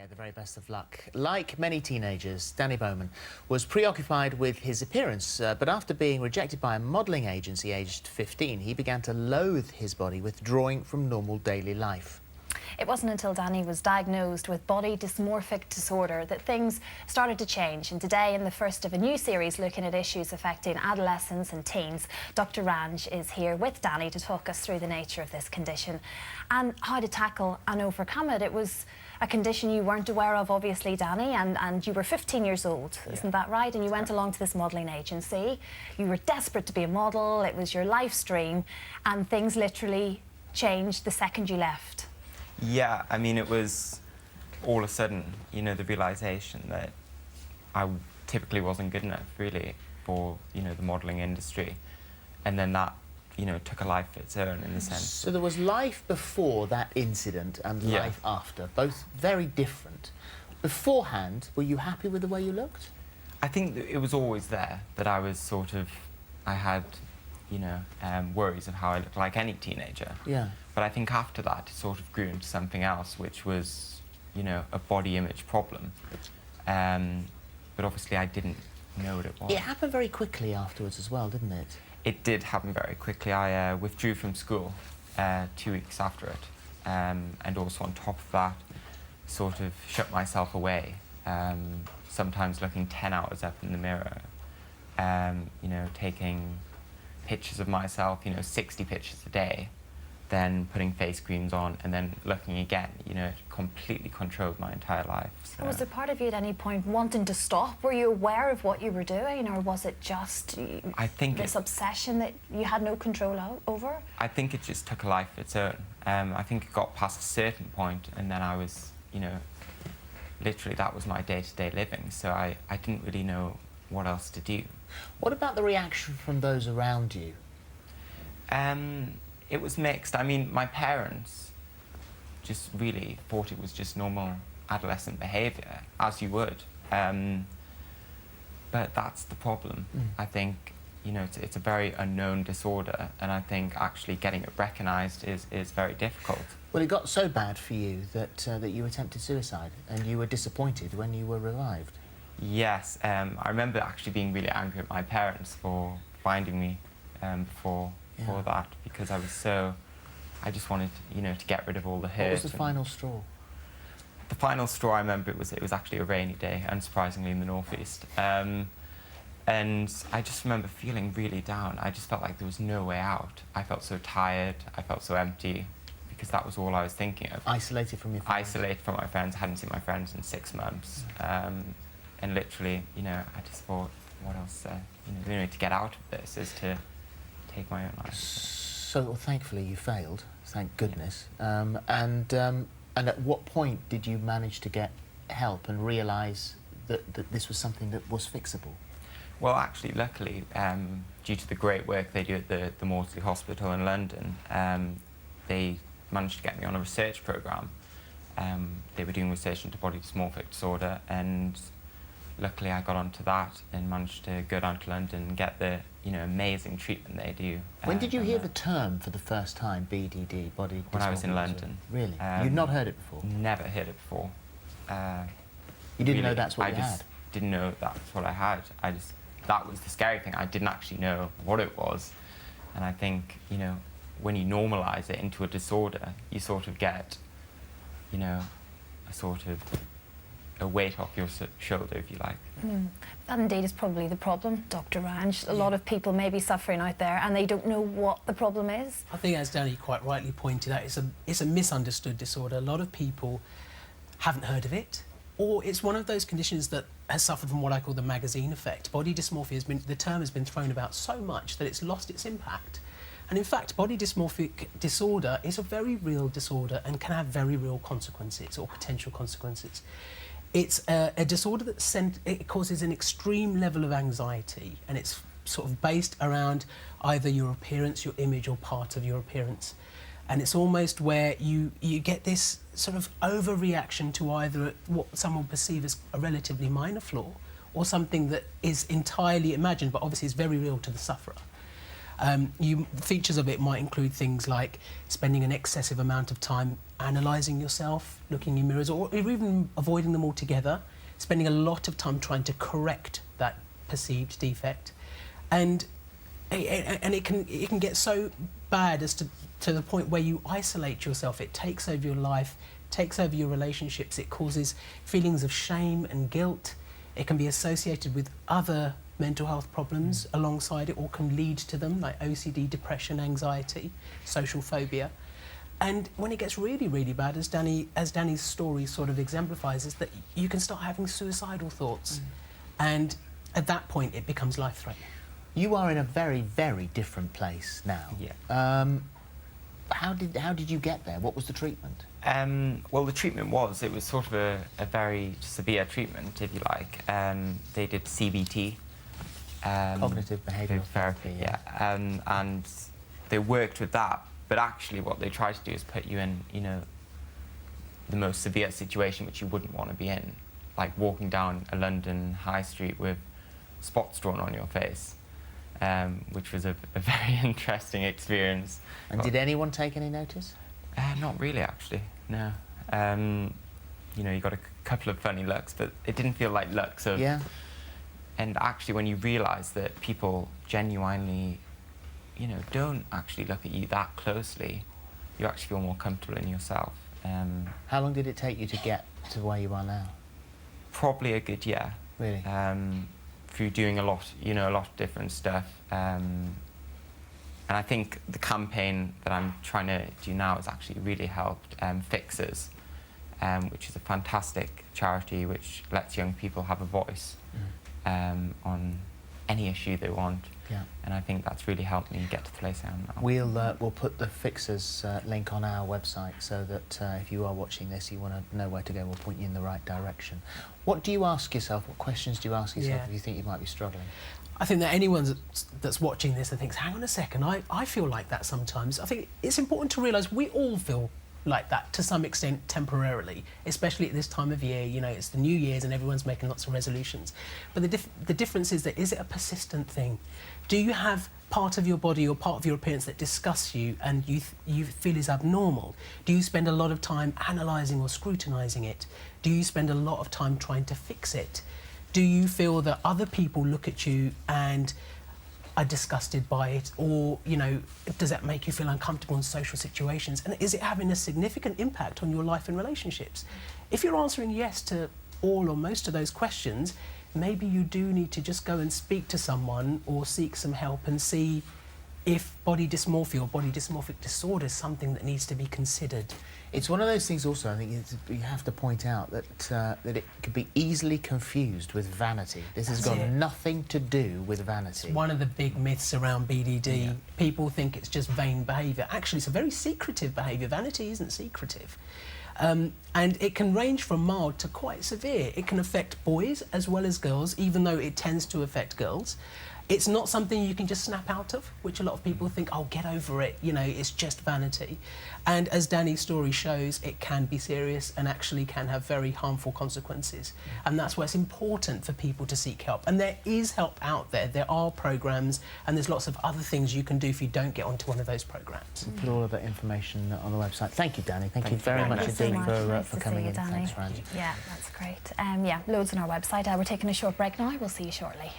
the very best of luck. Like many teenagers, Danny Bowman was preoccupied with his appearance, but after being rejected by a modelling agency aged 15, he began to loathe his body, withdrawing from normal daily life. It wasn't until Danny was diagnosed with Body Dysmorphic Disorder that things started to change. And today, in the first of a new series looking at issues affecting adolescents and teens, Dr. Ranj is here with Danny to talk us through the nature of this condition and how to tackle and overcome it. It was a condition you weren't aware of, obviously, Danny, and you were 15 years old, isn't that right? And you went along to this modelling agency. You were desperate to be a model. It was your life's dream, and things literally changed the second you left. Yeah, I mean, it was all of a sudden, you know, the realisation that I typically wasn't good enough, really, for, you know, the modelling industry. And then that, you know, took a life of its own, in a sense. So there was life before that incident and life after, both very different. Beforehand, were you happy with the way you looked? I think that it was always there, that I was sort of, I had, you know, worries of how I looked like any teenager. Yeah. But I think after that, it sort of grew into something else, which was, you know, a body image problem. But obviously, I didn't know what it was. It happened very quickly afterwards as well, didn't it? It did happen very quickly. I withdrew from school 2 weeks after it. And also on top of that, sort of shut myself away, sometimes looking 10 hours up in the mirror, you know, taking pictures of myself, you know, 60 pictures a day, then putting face creams on and then looking again. You know, it completely controlled my entire life. So. Was there part of you at any point wanting to stop? Were you aware of what you were doing, or was it just this obsession that you had no control over? I think it just took a life of its own. I think it got past a certain point, and then I was, you know, literally that was my day-to-day living, so I didn't really know what else to do. What about the reaction from those around you? It was mixed. I mean, my parents just really thought it was just normal adolescent behaviour, as you would. But that's the problem. I think, you know, it's a very unknown disorder, and I think actually getting it recognised is very difficult. Well, it got so bad for you that, that you attempted suicide, and you were disappointed when you were revived. Yes, I remember actually being really angry at my parents for finding me for that, because I just wanted, you know, to get rid of all the hurt. What was the final straw? The final straw, I remember, it was actually a rainy day, unsurprisingly, in the northeast. And I just remember feeling really down. I just felt like there was no way out. I felt so tired, I felt so empty, because that was all I was thinking of. Isolated from your friends? Isolated from my friends. I hadn't seen my friends in 6 months. And literally, you know, I just thought, what else, you know, the only way to get out of this is to take my own life. So, well, thankfully you failed, thank goodness. And at what point did you manage to get help and realise that this was something that was fixable? Well, actually, luckily, due to the great work they do at the Maudsley Hospital in London, they managed to get me on a research programme. They were doing research into body dysmorphic disorder, and luckily I got onto that and managed to go down to London and get the, you know, amazing treatment they do. When did you hear the term for the first time, BDD, body dysmorphic? When I was in London. Really? You'd not heard it before? Never heard it before. You didn't know that's what you had? I just didn't know that's what I had. That was the scary thing. I didn't actually know what it was. And I think, you know, when you normalise it into a disorder, you sort of get, you know, a weight off your shoulder, if you like. That indeed is probably the problem, Dr. Ranj. A lot of people may be suffering out there and they don't know what the problem is. I think, as Danny quite rightly pointed out, it's a misunderstood disorder. A lot of people haven't heard of it, or it's one of those conditions that has suffered from what I call the magazine effect. Body dysmorphia the term has been thrown about so much that it's lost its impact. And in fact, body dysmorphic disorder is a very real disorder and can have very real consequences, or potential consequences. It's a disorder that it causes an extreme level of anxiety, and it's sort of based around either your appearance, your image, or part of your appearance. And it's almost where you get this sort of overreaction to either what someone will perceive as a relatively minor flaw, or something that is entirely imagined, but obviously is very real to the sufferer. Features of it might include things like spending an excessive amount of time analysing yourself, looking in mirrors, or even avoiding them altogether, spending a lot of time trying to correct that perceived defect. And it can get so bad as to the point where you isolate yourself. It takes over your life, takes over your relationships. It causes feelings of shame and guilt. It can be associated with other mental health problems alongside it, or can lead to them, like OCD, depression, anxiety, social phobia. And when it gets really, really bad, as Danny's story sort of exemplifies, is that you can start having suicidal thoughts. And at that point, it becomes life-threatening. You are in a very, very different place now. Yeah. How did you get there? What was the treatment? Well, the treatment was sort of a very severe treatment, if you like. They did CBT. Cognitive behavioural therapy, yeah. And they worked with that, but actually what they tried to do is put you in, the most severe situation which you wouldn't want to be in, like walking down a London high street with spots drawn on your face, which was a very interesting experience. And did anyone take any notice? Not really, actually, no. You got a couple of funny looks, but it didn't feel like looks of... Yeah. And actually, when you realise that people genuinely, don't actually look at you that closely, you actually feel more comfortable in yourself. How long did it take you to get to where you are now? Probably a good year. Really? Through doing a lot of different stuff. And I think the campaign that I'm trying to do now has actually really helped. Fixers, which is a fantastic charity which lets young people have a voice. On any issue they want. Yeah. And I think that's really helped me get to the place I am now. We'll put the Fixers link on our website so that if you are watching this, you want to know where to go, we'll point you in the right direction. What do you ask yourself? What questions do you ask yourself if you think you might be struggling? I think that anyone that's watching this and thinks, hang on a second, I feel like that sometimes. I think it's important to realise we all feel like that to some extent temporarily, especially at this time of year. It's the New Year's and everyone's making lots of resolutions. But the difference is that, is it a persistent thing? Do you have part of your body or part of your appearance that disgusts you and you feel is abnormal? Do you spend a lot of time analysing or scrutinising it? Do you spend a lot of time trying to fix it? Do you feel that other people look at you and are disgusted by it, or does that make you feel uncomfortable in social situations, and is it having a significant impact on your life and relationships? If you're answering yes to all or most of those questions, maybe you do need to just go and speak to someone or seek some help and see if body dysmorphia or body dysmorphic disorder is something that needs to be considered. It's one of those things also, I think you have to point out that it could be easily confused with vanity. This has got nothing to do with vanity. It's one of the big myths around BDD. Yeah. People think it's just vain behaviour. Actually, it's a very secretive behaviour. Vanity isn't secretive. And it can range from mild to quite severe. It can affect boys as well as girls, even though it tends to affect girls. It's not something you can just snap out of, which a lot of people think, oh, get over it, it's just vanity. And as Danny's story shows, it can be serious and actually can have very harmful consequences. And that's why it's important for people to seek help. And there is help out there. There are programmes, and there's lots of other things you can do if you don't get onto one of those programmes. We'll put all of that information on the website. Thank you, Danny. Thank you very much indeed for coming in. Danny. Thanks, Ranj. Yeah, that's great. Yeah, loads on our website. We're taking a short break now. We'll see you shortly.